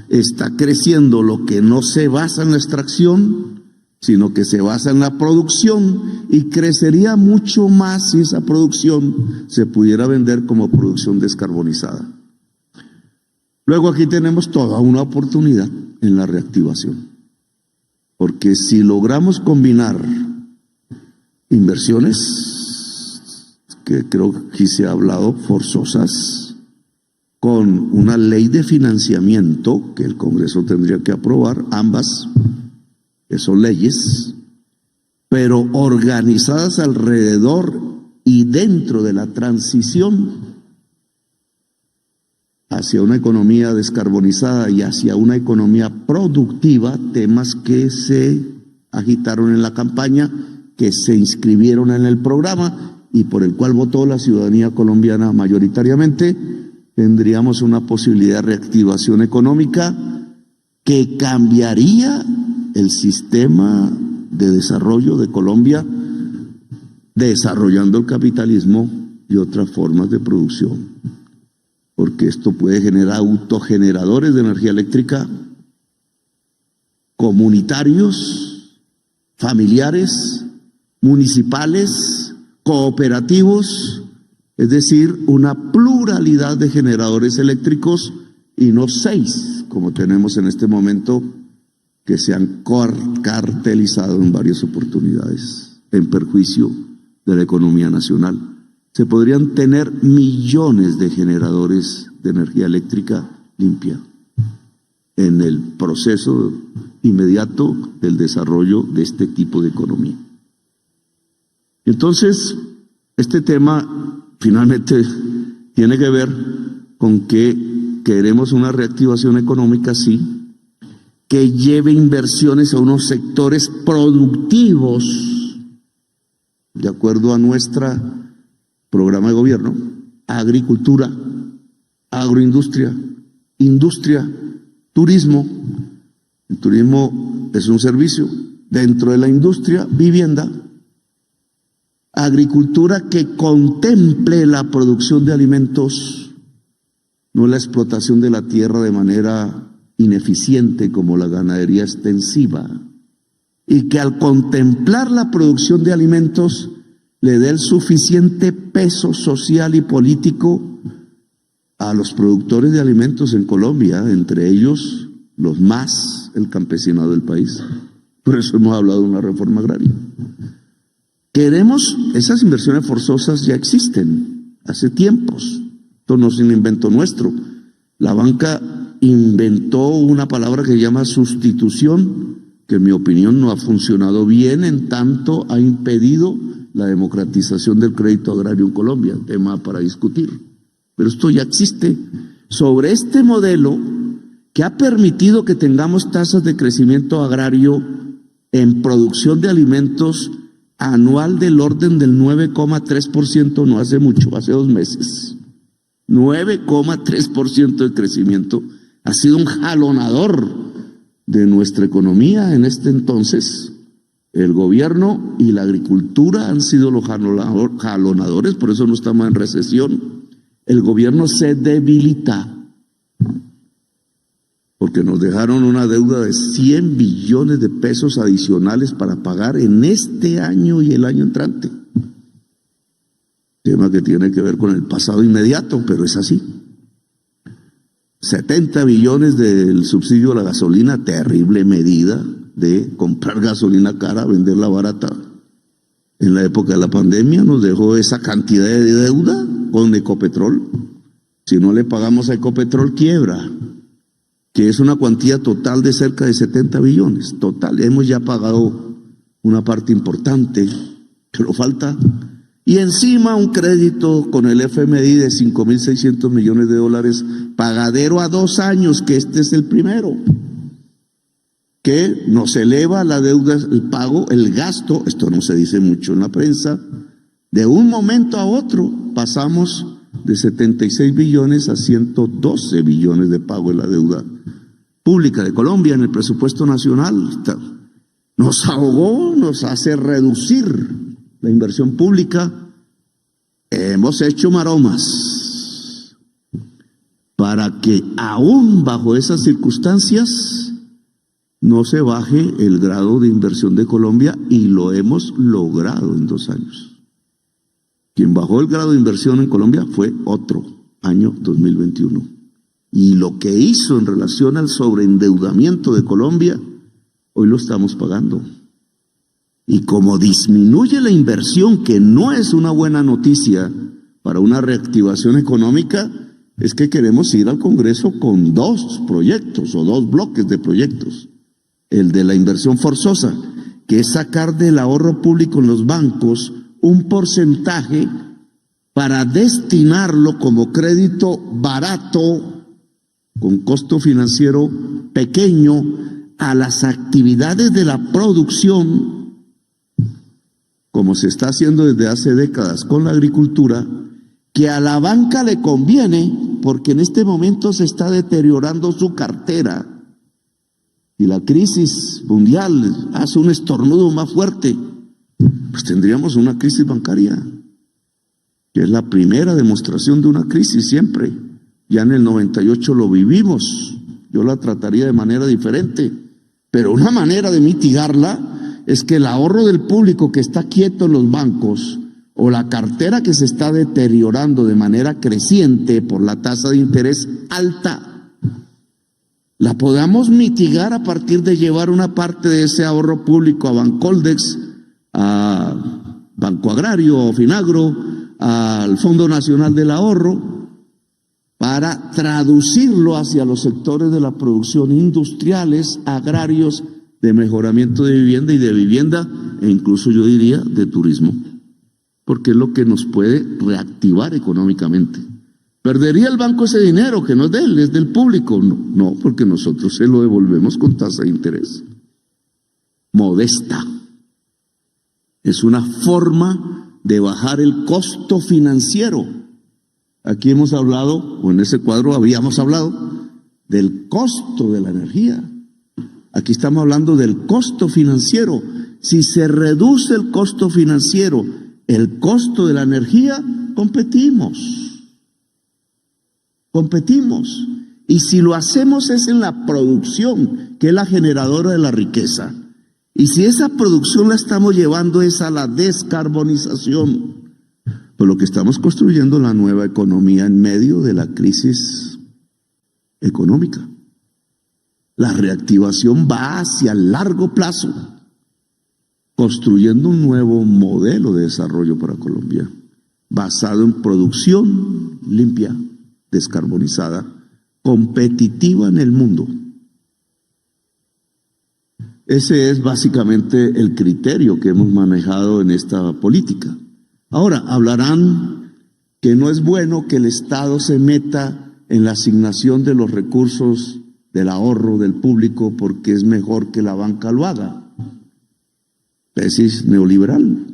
Está creciendo lo que no se basa en la extracción, sino que se basa en la producción, y crecería mucho más si esa producción se pudiera vender como producción descarbonizada. Luego aquí tenemos toda una oportunidad en la reactivación, porque si logramos combinar inversiones, que creo que aquí se ha hablado, forzosas, con una ley de financiamiento que el Congreso tendría que aprobar, ambas, que son leyes, pero organizadas alrededor y dentro de la transición hacia una economía descarbonizada y hacia una economía productiva, temas que se agitaron en la campaña, que se inscribieron en el programa y por el cual votó la ciudadanía colombiana mayoritariamente, tendríamos una posibilidad de reactivación económica que cambiaría el sistema de desarrollo de Colombia, desarrollando el capitalismo y otras formas de producción. Porque esto puede generar autogeneradores de energía eléctrica comunitarios, familiares, municipales, cooperativos, es decir, una pluralidad de generadores eléctricos y no 6, como tenemos en este momento, que se han cartelizado en varias oportunidades, en perjuicio de la economía nacional. Se podrían tener millones de generadores de energía eléctrica limpia en el proceso inmediato del desarrollo de este tipo de economía. Entonces, este tema finalmente tiene que ver con que queremos una reactivación económica, sí, que lleve inversiones a unos sectores productivos, de acuerdo a nuestro programa de gobierno: agricultura, agroindustria, industria, turismo. El turismo es un servicio. Dentro de la industria, vivienda. Agricultura que contemple la producción de alimentos, no la explotación de la tierra de manera ineficiente como la ganadería extensiva, y que al contemplar la producción de alimentos le dé el suficiente peso social y político a los productores de alimentos en Colombia, entre ellos los más, el campesinado del país. Por eso hemos hablado de una reforma agraria. Queremos, esas inversiones forzosas ya existen hace tiempos. Esto no es un invento nuestro. La banca inventó una palabra que se llama sustitución, que en mi opinión no ha funcionado bien, en tanto ha impedido la democratización del crédito agrario en Colombia, tema para discutir. Pero esto ya existe. Sobre este modelo que ha permitido que tengamos tasas de crecimiento agrario en producción de alimentos anual del orden del 9,3%, no hace mucho, hace 2 meses. 9,3% de crecimiento ha sido un jalonador de nuestra economía en este entonces. El gobierno y la agricultura han sido los jalonadores, por eso no estamos en recesión. El gobierno se debilita porque nos dejaron una deuda de 100 billones de pesos adicionales para pagar en este año y el año entrante. Tema que tiene que ver con el pasado inmediato, pero es así. 70 billones del subsidio a la gasolina, terrible medida de comprar gasolina cara, venderla barata. En la época de la pandemia nos dejó esa cantidad de deuda con Ecopetrol. Si no le pagamos a Ecopetrol, quiebra, que es una cuantía total de cerca de 70 billones. Total, hemos ya pagado una parte importante, pero falta. Y encima un crédito con el FMI de 5.600 millones de dólares, pagadero a 2 años, que este es el primero, que nos eleva la deuda, el pago, el gasto. Esto no se dice mucho en la prensa. De un momento a otro pasamos de 76 billones a 112 billones de pago en la deuda pública de Colombia en el presupuesto nacional. Nos ahogó, nos hace reducir la inversión pública. Hemos hecho maromas para que aún bajo esas circunstancias no se baje el grado de inversión de Colombia, y lo hemos logrado en 2 años. Quien bajó el grado de inversión en Colombia fue otro año, 2021. Y lo que hizo en relación al sobreendeudamiento de Colombia, hoy lo estamos pagando. Y como disminuye la inversión, que no es una buena noticia para una reactivación económica, es que queremos ir al Congreso con 2 proyectos o 2 bloques de proyectos. El de la inversión forzosa, que es sacar del ahorro público en los bancos un porcentaje para destinarlo como crédito barato, con costo financiero pequeño, a las actividades de la producción, como se está haciendo desde hace décadas con la agricultura, que a la banca le conviene porque en este momento se está deteriorando su cartera y la crisis mundial hace un estornudo más fuerte, pues tendríamos una crisis bancaria, que es la primera demostración de una crisis siempre. Ya en el 98 lo vivimos, yo la trataría de manera diferente, pero una manera de mitigarla es que el ahorro del público que está quieto en los bancos, o la cartera que se está deteriorando de manera creciente por la tasa de interés alta, la podamos mitigar a partir de llevar una parte de ese ahorro público a Bancoldex, a Banco Agrario, Finagro, al Fondo Nacional del Ahorro, para traducirlo hacia los sectores de la producción industriales, agrarios, de mejoramiento de vivienda e incluso yo diría de turismo, porque es lo que nos puede reactivar económicamente. ¿Perdería el banco ese dinero que no es de él, es del público? No, porque nosotros se lo devolvemos con tasa de interés modesta. Es una forma de bajar el costo financiero. Aquí hemos hablado, o en ese cuadro habíamos hablado, del costo de la energía. Aquí estamos hablando del costo financiero. Si se reduce el costo financiero, el costo de la energía, competimos. Y si lo hacemos es en la producción, que es la generadora de la riqueza. Y si esa producción la estamos llevando es a la descarbonización, pues lo que estamos construyendo es la nueva economía en medio de la crisis económica. La reactivación va hacia el largo plazo, construyendo un nuevo modelo de desarrollo para Colombia, basado en producción limpia, descarbonizada, competitiva en el mundo. Ese es básicamente el criterio que hemos manejado en esta política. Ahora, hablarán que no es bueno que el Estado se meta en la asignación de los recursos del ahorro del público porque es mejor que la banca lo haga. Tesis neoliberal.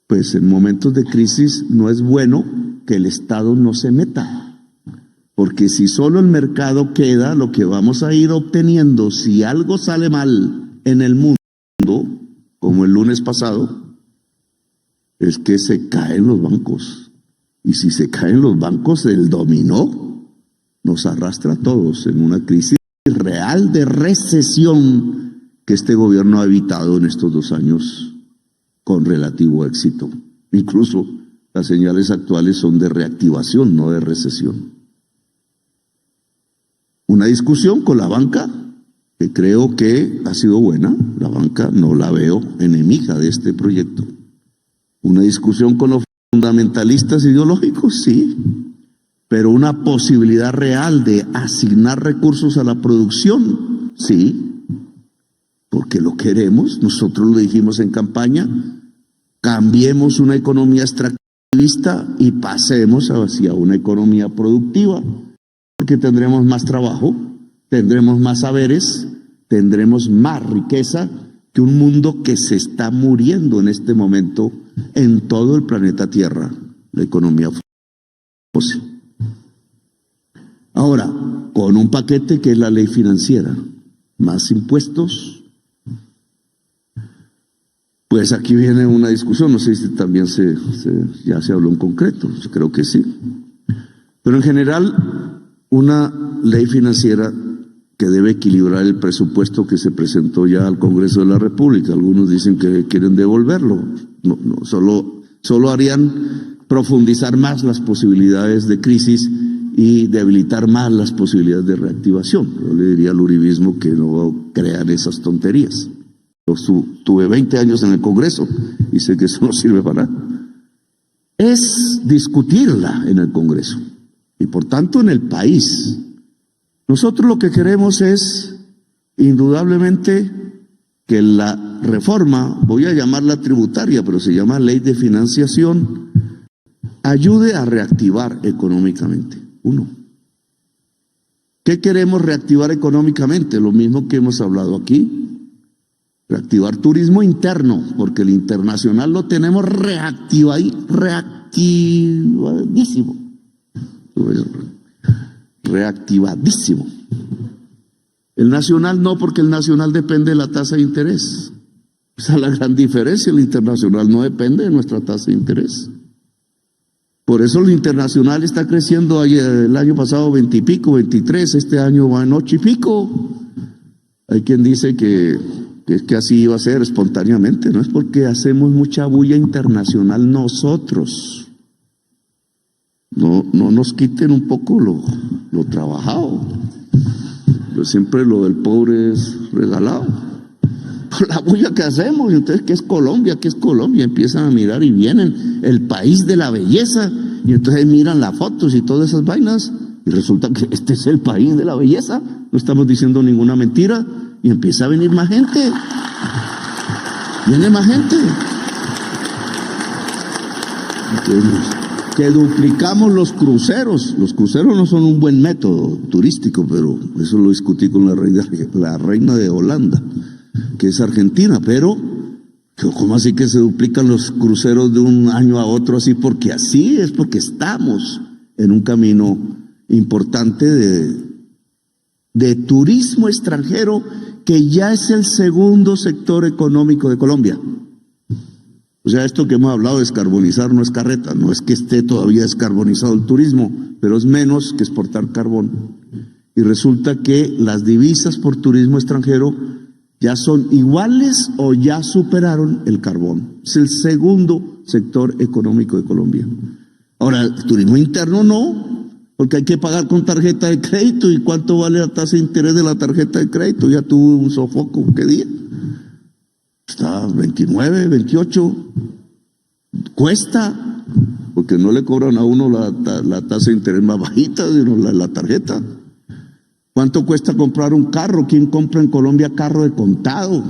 Pues en momentos de crisis no es bueno que el Estado no se meta. Porque si solo el mercado queda, lo que vamos a ir obteniendo, si algo sale mal en el mundo, como el lunes pasado, es que se caen los bancos. Y si se caen los bancos, el dominó nos arrastra a todos en una crisis real de recesión que este gobierno ha evitado en estos 2 años con relativo éxito. Incluso las señales actuales son de reactivación, no de recesión. Una discusión con la banca que creo que ha sido buena. La banca no la veo enemiga de este proyecto. Una discusión con los fundamentalistas ideológicos, sí, pero una posibilidad real de asignar recursos a la producción, sí, porque lo queremos. Nosotros lo dijimos en campaña, cambiemos una economía extractivista y pasemos hacia una economía productiva. Porque tendremos más trabajo, tendremos más saberes, tendremos más riqueza que un mundo que se está muriendo en este momento en todo el planeta Tierra, la economía fósil. Ahora, con un paquete que es la ley financiera, más impuestos, pues aquí viene una discusión, no sé si también ya se habló en concreto, creo que sí. Pero en general, una ley financiera que debe equilibrar el presupuesto que se presentó ya al Congreso de la República. Algunos dicen que quieren devolverlo. No, solo harían profundizar más las posibilidades de crisis y debilitar más las posibilidades de reactivación. Yo le diría al uribismo que no crean esas tonterías. Yo tuve 20 años en el Congreso y sé que eso no sirve para nada. Es discutirla en el Congreso. Y por tanto en el país. Nosotros lo que queremos es, indudablemente, que la reforma, voy a llamarla tributaria, pero se llama ley de financiación, ayude a reactivar económicamente. Uno. ¿Qué queremos reactivar económicamente? Lo mismo que hemos hablado aquí. Reactivar turismo interno, porque el internacional lo tenemos reactivadísimo. Reactivadísimo. El nacional no, porque el nacional depende de la tasa de interés. Esa es la gran diferencia. El internacional no depende de nuestra tasa de interés. Por eso el internacional está creciendo. El año pasado 20 y pico, 23, este año va en 8 y pico. Hay quien dice que así iba a ser espontáneamente. No es porque hacemos mucha bulla internacional nosotros. No nos quiten un poco lo trabajado. Pero siempre lo del pobre es regalado. por la bulla que hacemos. Y entonces, ¿qué es Colombia? ¿Qué es Colombia? Empiezan a mirar y vienen, el país de la belleza. Y entonces miran las fotos y todas esas vainas. Y resulta que este es el país de la belleza. No estamos diciendo ninguna mentira. Y empieza a venir más gente. Viene más gente. Que duplicamos los cruceros. Los cruceros no son un buen método turístico, pero eso lo discutí con la reina de Holanda, que es argentina. Pero, ¿cómo así que se duplican los cruceros de un año a otro así? Porque así es, porque estamos en un camino importante de turismo extranjero, que ya es el segundo sector económico de Colombia. O sea, esto que hemos hablado de descarbonizar no es carreta, no es que esté todavía descarbonizado el turismo, pero es menos que exportar carbón. Y resulta que las divisas por turismo extranjero ya son iguales o ya superaron el carbón. Es el segundo sector económico de Colombia. Ahora, el turismo interno no, porque hay que pagar con tarjeta de crédito. ¿Y cuánto vale la tasa de interés de la tarjeta de crédito? Ya tuve un sofoco, ¿qué día? Está 29, 28. Cuesta, porque no le cobran a uno la tasa de interés más bajita, sino la tarjeta. ¿Cuánto cuesta comprar un carro? ¿Quién compra en Colombia carro de contado?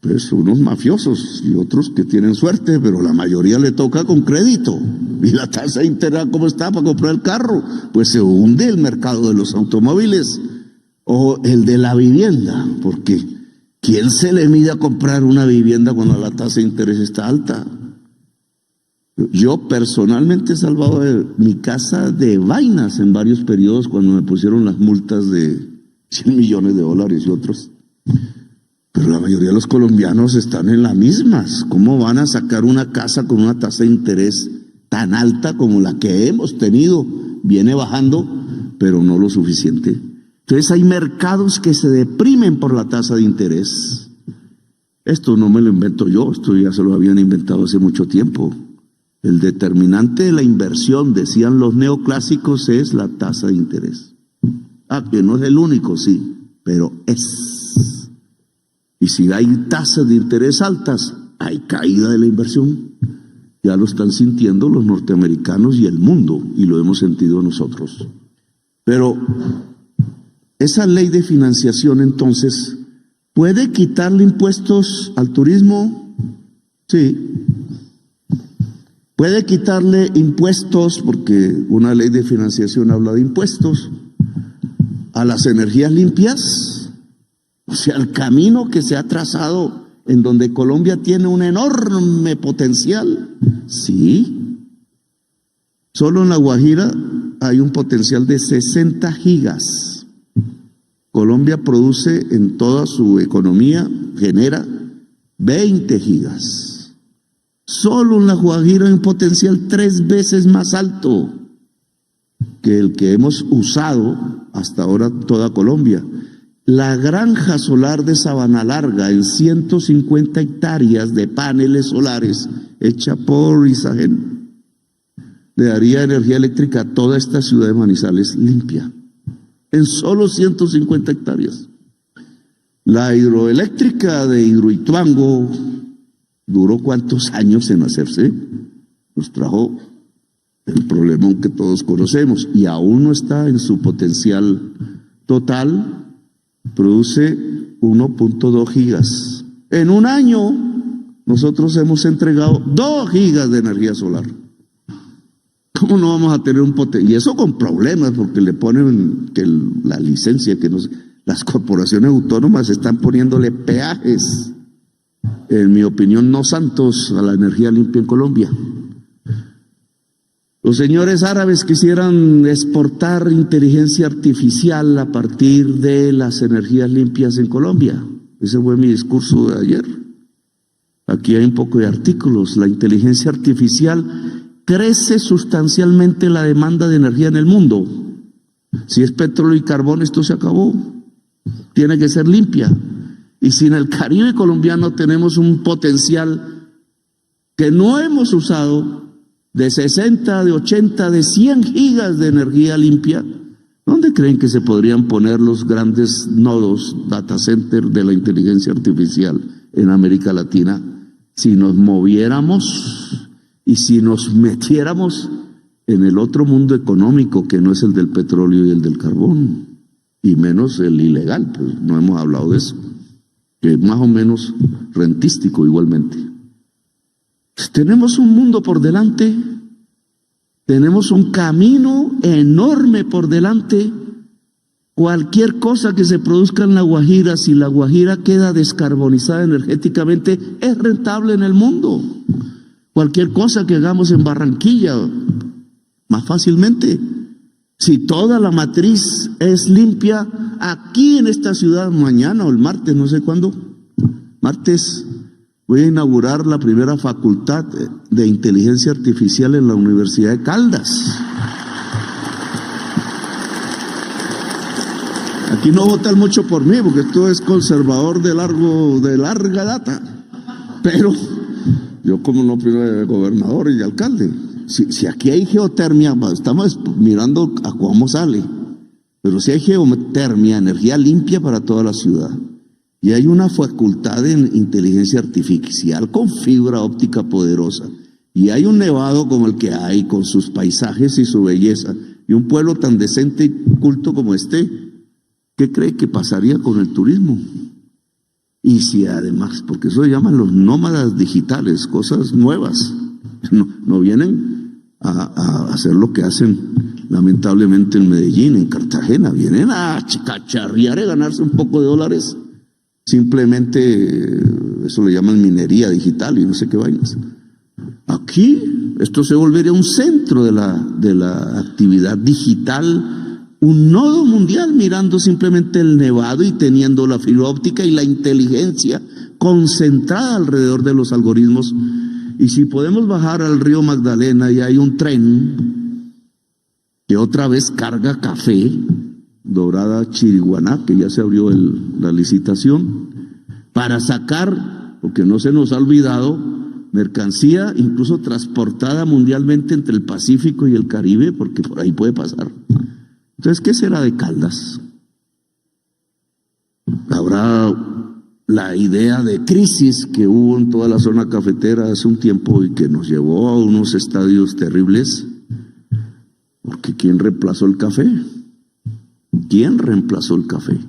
Pues unos mafiosos y otros que tienen suerte, pero la mayoría le toca con crédito. ¿Y la tasa de interés cómo está para comprar el carro? Pues se hunde el mercado de los automóviles o el de la vivienda, porque ¿quién se le mide a comprar una vivienda cuando la tasa de interés está alta? Yo personalmente he salvado de mi casa de vainas en varios periodos cuando me pusieron las multas de 100 millones de dólares y otros. Pero la mayoría de los colombianos están en las mismas. ¿Cómo van a sacar una casa con una tasa de interés tan alta como la que hemos tenido? Viene bajando, pero no lo suficiente. Entonces hay mercados que se deprimen por la tasa de interés. Esto no me lo invento yo, esto ya se lo habían inventado hace mucho tiempo. El determinante de la inversión, decían los neoclásicos, es la tasa de interés. Que no es el único, sí, pero es. Y si hay tasas de interés altas, hay caída de la inversión. Ya lo están sintiendo los norteamericanos y el mundo, y lo hemos sentido nosotros. Pero esa ley de financiación, entonces, ¿puede quitarle impuestos al turismo? Sí. ¿Puede quitarle impuestos, porque una ley de financiación habla de impuestos, a las energías limpias? O sea, el camino que se ha trazado en donde Colombia tiene un enorme potencial. Sí. Solo en La Guajira hay un potencial de 60 gigas. Colombia produce en toda su economía, genera 20 gigas. Solo en La Guajira hay un potencial 3 veces más alto que el que hemos usado hasta ahora toda Colombia. La granja solar de Sabana Larga, en 150 hectáreas de paneles solares, hecha por Isagen, le daría energía eléctrica a toda esta ciudad de Manizales limpia. En solo 150 hectáreas. La hidroeléctrica de Hidroituango duró ¿cuántos años en hacerse? Nos trajo el problemón que todos conocemos y aún no está en su potencial total. Produce 1.2 gigas. En un año nosotros hemos entregado 2 gigas de energía solar. ¿Cómo no vamos a tener un potencial? Y eso con problemas, porque le ponen que la licencia, que las corporaciones autónomas están poniéndole peajes, en mi opinión, no santos, a la energía limpia en Colombia. Los señores árabes quisieran exportar inteligencia artificial a partir de las energías limpias en Colombia. Ese fue mi discurso de ayer. Aquí hay un poco de artículos. La inteligencia artificial crece sustancialmente la demanda de energía en el mundo. Si es petróleo y carbón, esto se acabó. Tiene que ser limpia. Y si en el Caribe colombiano tenemos un potencial que no hemos usado, de 60, de 80, de 100 gigas de energía limpia, ¿Dónde creen que se podrían poner los grandes nodos, data center de la inteligencia artificial en América Latina? Si nos moviéramos y si nos metiéramos en el otro mundo económico que no es el del petróleo y el del carbón, y menos el ilegal, pues no hemos hablado de eso, que es más o menos rentístico igualmente. Pues tenemos un mundo por delante, tenemos un camino enorme por delante. Cualquier cosa que se produzca en La Guajira, si La Guajira queda descarbonizada energéticamente, es rentable en el mundo. Cualquier cosa que hagamos en Barranquilla, más fácilmente. Si toda la matriz es limpia, aquí en esta ciudad, mañana o el martes, no sé cuándo, martes, voy a inaugurar la primera facultad de inteligencia artificial en la Universidad de Caldas. Aquí no votan mucho por mí, porque esto es conservador de larga data. Pero yo como no primero gobernador y alcalde. Si aquí hay geotermia, estamos mirando a cómo sale. Pero si hay geotermia, energía limpia para toda la ciudad. Y hay una facultad en inteligencia artificial con fibra óptica poderosa. Y hay un nevado como el que hay, con sus paisajes y su belleza. Y un pueblo tan decente y culto como este, ¿qué cree que pasaría con el turismo? Y si además, porque eso se llaman los nómadas digitales, cosas nuevas, no vienen a hacer lo que hacen lamentablemente en Medellín, en Cartagena, vienen a cacharrear y ganarse un poco de dólares, simplemente eso le llaman minería digital y no sé qué vainas. Aquí esto se volvería un centro de la actividad digital, un nodo mundial, mirando simplemente el nevado y teniendo la fibra óptica y la inteligencia concentrada alrededor de los algoritmos. Y si podemos bajar al río Magdalena y hay un tren que otra vez carga café, Dorada Chiriguaná, que ya se abrió la licitación, para sacar, porque no se nos ha olvidado, mercancía incluso transportada mundialmente entre el Pacífico y el Caribe, porque por ahí puede pasar. Entonces, ¿qué será de Caldas? Habrá la idea de crisis que hubo en toda la zona cafetera hace un tiempo y que nos llevó a unos estadios terribles, porque ¿quién reemplazó el café? ¿Quién reemplazó el café?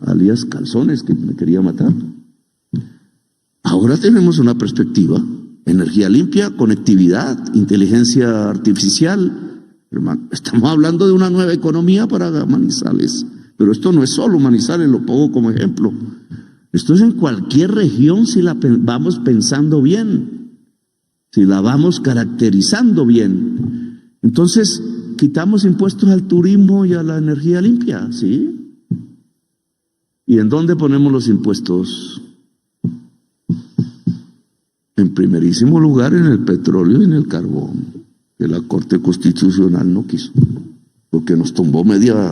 Alias Calzones, que me quería matar. Ahora tenemos una perspectiva, energía limpia, conectividad, inteligencia artificial. Hermano, estamos hablando de una nueva economía para Manizales. Pero esto no es solo Manizales, lo pongo como ejemplo. Esto es en cualquier región si la vamos pensando bien, si la vamos caracterizando bien. Entonces, quitamos impuestos al turismo y a la energía limpia, ¿sí? ¿Y en dónde ponemos los impuestos? En primerísimo lugar en el petróleo y en el carbón, que la Corte Constitucional no quiso, porque nos tumbó media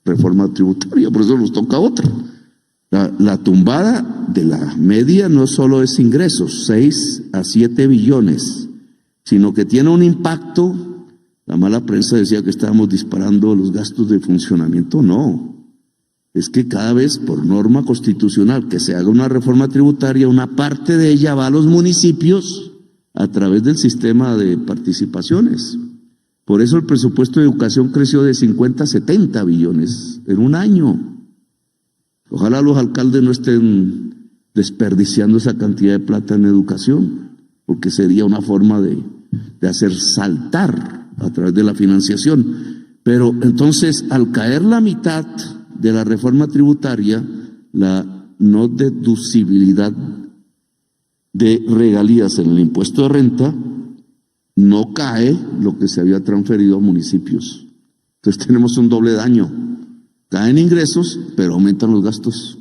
reforma tributaria, por eso nos toca otra. La tumbada de la media no solo es ingresos, 6 a 7 billones, sino que tiene un impacto. La mala prensa decía que estábamos disparando los gastos de funcionamiento. No, es que cada vez por norma constitucional que se haga una reforma tributaria, una parte de ella va a los municipios a través del sistema de participaciones. Por eso el presupuesto de educación creció de 50 a 70 billones en un año. Ojalá los alcaldes no estén desperdiciando esa cantidad de plata en educación, porque sería una forma de hacer saltar a través de la financiación. Pero entonces, al caer la mitad de la reforma tributaria, la no deducibilidad de regalías en el impuesto de renta, no cae lo que se había transferido a municipios. Entonces tenemos un doble daño. Caen ingresos, pero aumentan los gastos.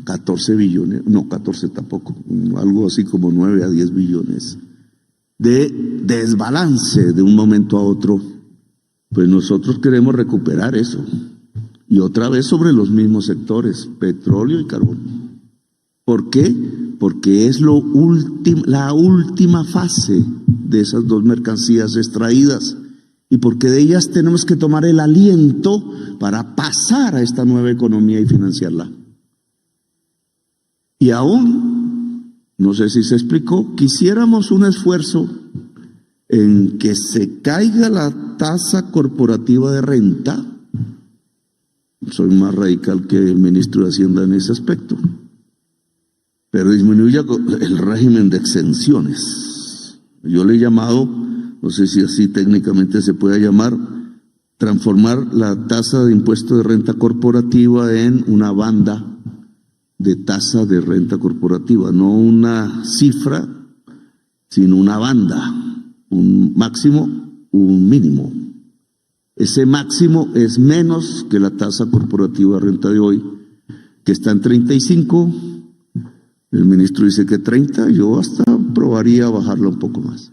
14 billones, no 14 tampoco, algo así como 9 a 10 billones de desbalance de un momento a otro. Pues nosotros queremos recuperar eso. Y otra vez sobre los mismos sectores, petróleo y carbón. ¿Por qué? Porque es la última fase de esas dos mercancías extraídas. y porque de ellas tenemos que tomar el aliento para pasar a esta nueva economía y financiarla. Y aún, no sé si se explicó, quisiéramos un esfuerzo en que se caiga la tasa corporativa de renta. Soy más radical que el ministro de Hacienda en ese aspecto, pero disminuya el régimen de exenciones. Yo le he llamado, no sé si así técnicamente se puede llamar, transformar la tasa de impuesto de renta corporativa en una banda de tasa de renta corporativa, no una cifra, sino una banda, un máximo, un mínimo. Ese máximo es menos que la tasa corporativa de renta de hoy, que está en 35. El ministro dice que 30, yo hasta probaría bajarla un poco más.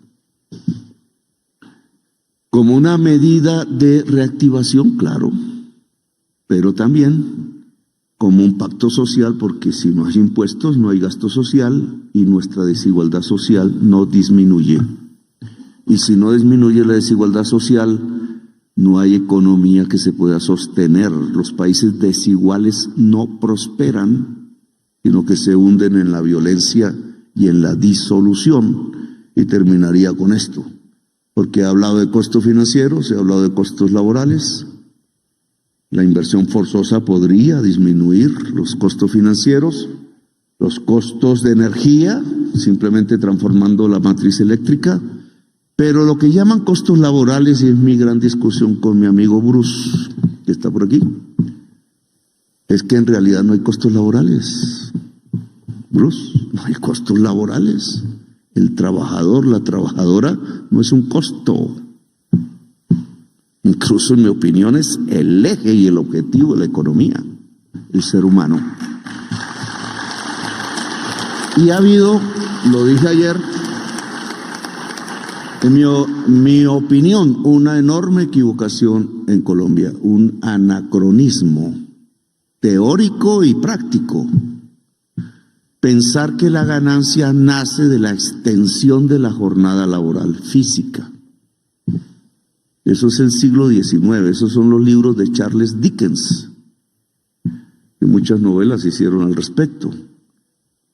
Como una medida de reactivación, claro, pero también como un pacto social, porque si no hay impuestos, no hay gasto social y nuestra desigualdad social no disminuye. Y si no disminuye la desigualdad social, no hay economía que se pueda sostener. Los países desiguales no prosperan, sino que se hunden en la violencia y en la disolución. Y terminaría con esto, porque he hablado de costos financieros, he hablado de costos laborales. La inversión forzosa podría disminuir los costos financieros, los costos de energía, simplemente transformando la matriz eléctrica. Pero lo que llaman costos laborales, y es mi gran discusión con mi amigo Bruce, que está por aquí, es que en realidad no hay costos laborales. Bruce, no hay costos laborales. El trabajador, la trabajadora, no es un costo. Incluso, en mi opinión, es el eje y el objetivo de la economía, el ser humano. Y ha habido, lo dije ayer, en mi opinión, una enorme equivocación en Colombia, un anacronismo teórico y práctico. Pensar que la ganancia nace de la extensión de la jornada laboral física. Eso es el siglo XIX, esos son los libros de Charles Dickens, que muchas novelas hicieron al respecto.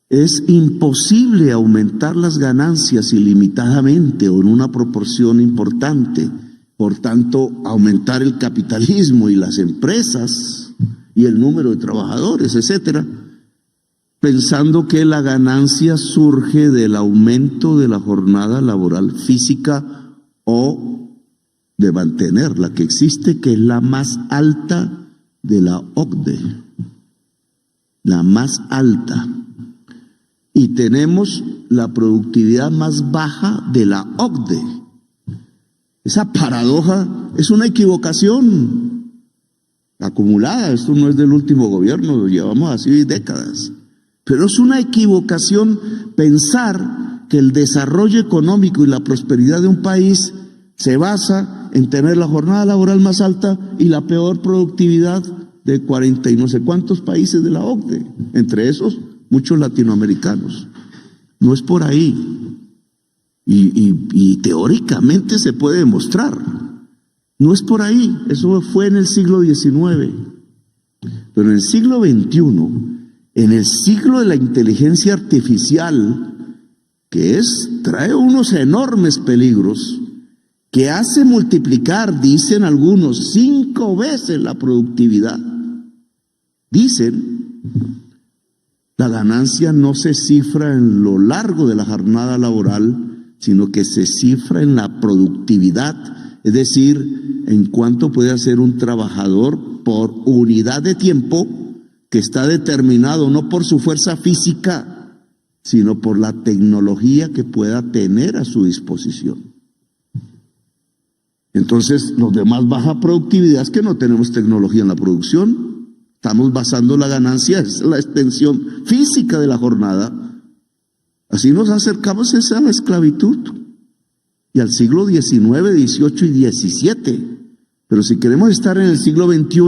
Es imposible aumentar las ganancias ilimitadamente o en una proporción importante. Por tanto, aumentar el capitalismo y las empresas y el número de trabajadores, etcétera, pensando que la ganancia surge del aumento de la jornada laboral física o de mantener la que existe, que es la más alta de la OCDE, la más alta. Y tenemos la productividad más baja de la OCDE. Esa paradoja es una equivocación acumulada. Esto no es del último gobierno, lo llevamos así décadas. Pero es una equivocación pensar que el desarrollo económico y la prosperidad de un país se basa en tener la jornada laboral más alta y la peor productividad de 40 y no sé cuántos países de la OCDE, entre esos muchos latinoamericanos. No es por ahí. Y teóricamente se puede demostrar. No es por ahí. Eso fue en el siglo XIX. Pero en el siglo XXI, en el siglo de la inteligencia artificial, que trae unos enormes peligros, que hace multiplicar, dicen algunos, 5 veces la productividad. Dicen, la ganancia no se cifra en lo largo de la jornada laboral, sino que se cifra en la productividad, es decir, en cuánto puede hacer un trabajador por unidad de tiempo, que está determinado no por su fuerza física, sino por la tecnología que pueda tener a su disposición. Entonces, los de más baja productividad es que no tenemos tecnología en la producción. Estamos basando la ganancia, es la extensión física de la jornada. Así nos acercamos a esa esclavitud. Y al siglo XIX, XVIII y XVII. Pero si queremos estar en el siglo XXI,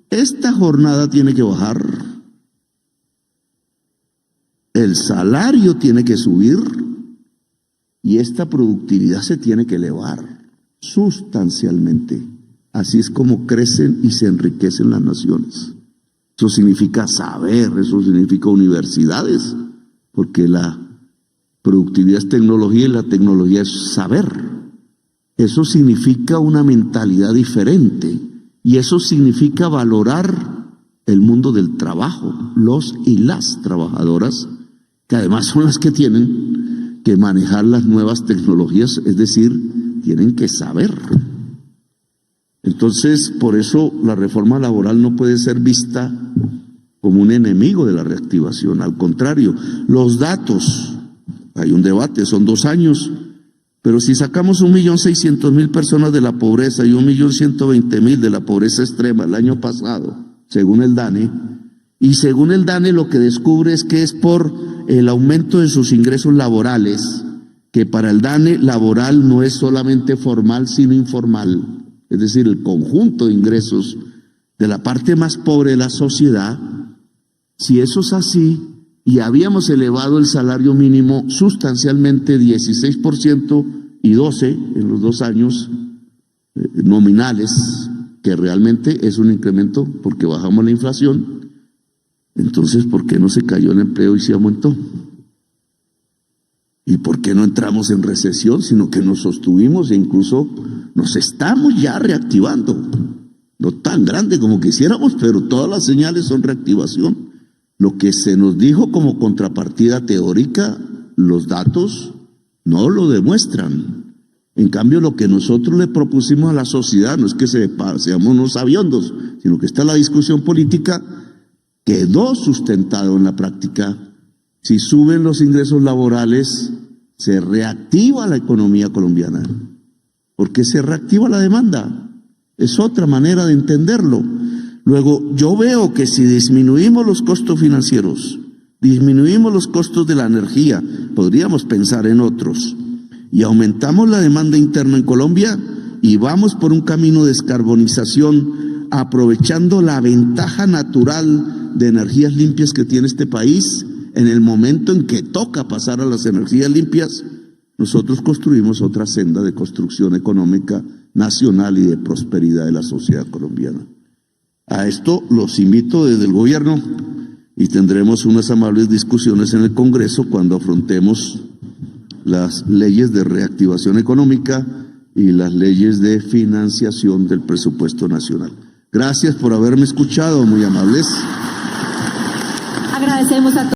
esta jornada tiene que bajar. El salario tiene que subir. Y esta productividad se tiene que elevar. sustancialmente. Así es como crecen y se enriquecen las naciones. Eso significa saber, eso significa universidades, porque la productividad es tecnología y la tecnología es saber. Eso significa una mentalidad diferente y eso significa valorar el mundo del trabajo, los y las trabajadoras, que además son las que tienen que manejar las nuevas tecnologías, es decir, tienen que saber. Entonces, por eso la reforma laboral no puede ser vista como un enemigo de la reactivación. Al contrario, los datos, hay un debate, son 2 años, pero si sacamos 1.600.000 personas de la pobreza y 1.120.000 de la pobreza extrema el año pasado, según el DANE, y según el DANE lo que descubre es que es por el aumento de sus ingresos laborales, que para el DANE laboral no es solamente formal sino informal, es decir, el conjunto de ingresos de la parte más pobre de la sociedad. Si eso es así, y habíamos elevado el salario mínimo sustancialmente 16% y 12% en los 2 años nominales, que realmente es un incremento porque bajamos la inflación, entonces ¿por qué no se cayó el empleo y se aumentó? ¿Y por qué no entramos en recesión, sino que nos sostuvimos e incluso nos estamos ya reactivando? No tan grande como quisiéramos, pero todas las señales son reactivación. Lo que se nos dijo como contrapartida teórica, los datos no lo demuestran. En cambio, lo que nosotros le propusimos a la sociedad, no es que seamos unos sabiondos, sino que está la discusión política, quedó sustentado en la práctica. Si suben los ingresos laborales, se reactiva la economía colombiana, porque se reactiva la demanda. Es otra manera de entenderlo. Luego, yo veo que si disminuimos los costos financieros, disminuimos los costos de la energía, podríamos pensar en otros, y aumentamos la demanda interna en Colombia y vamos por un camino de descarbonización, aprovechando la ventaja natural de energías limpias que tiene este país, en el momento en que toca pasar a las energías limpias, nosotros construimos otra senda de construcción económica nacional y de prosperidad de la sociedad colombiana. A esto los invito desde el gobierno y tendremos unas amables discusiones en el Congreso cuando afrontemos las leyes de reactivación económica y las leyes de financiación del presupuesto nacional. Gracias por haberme escuchado, muy amables. Agradecemos a todos.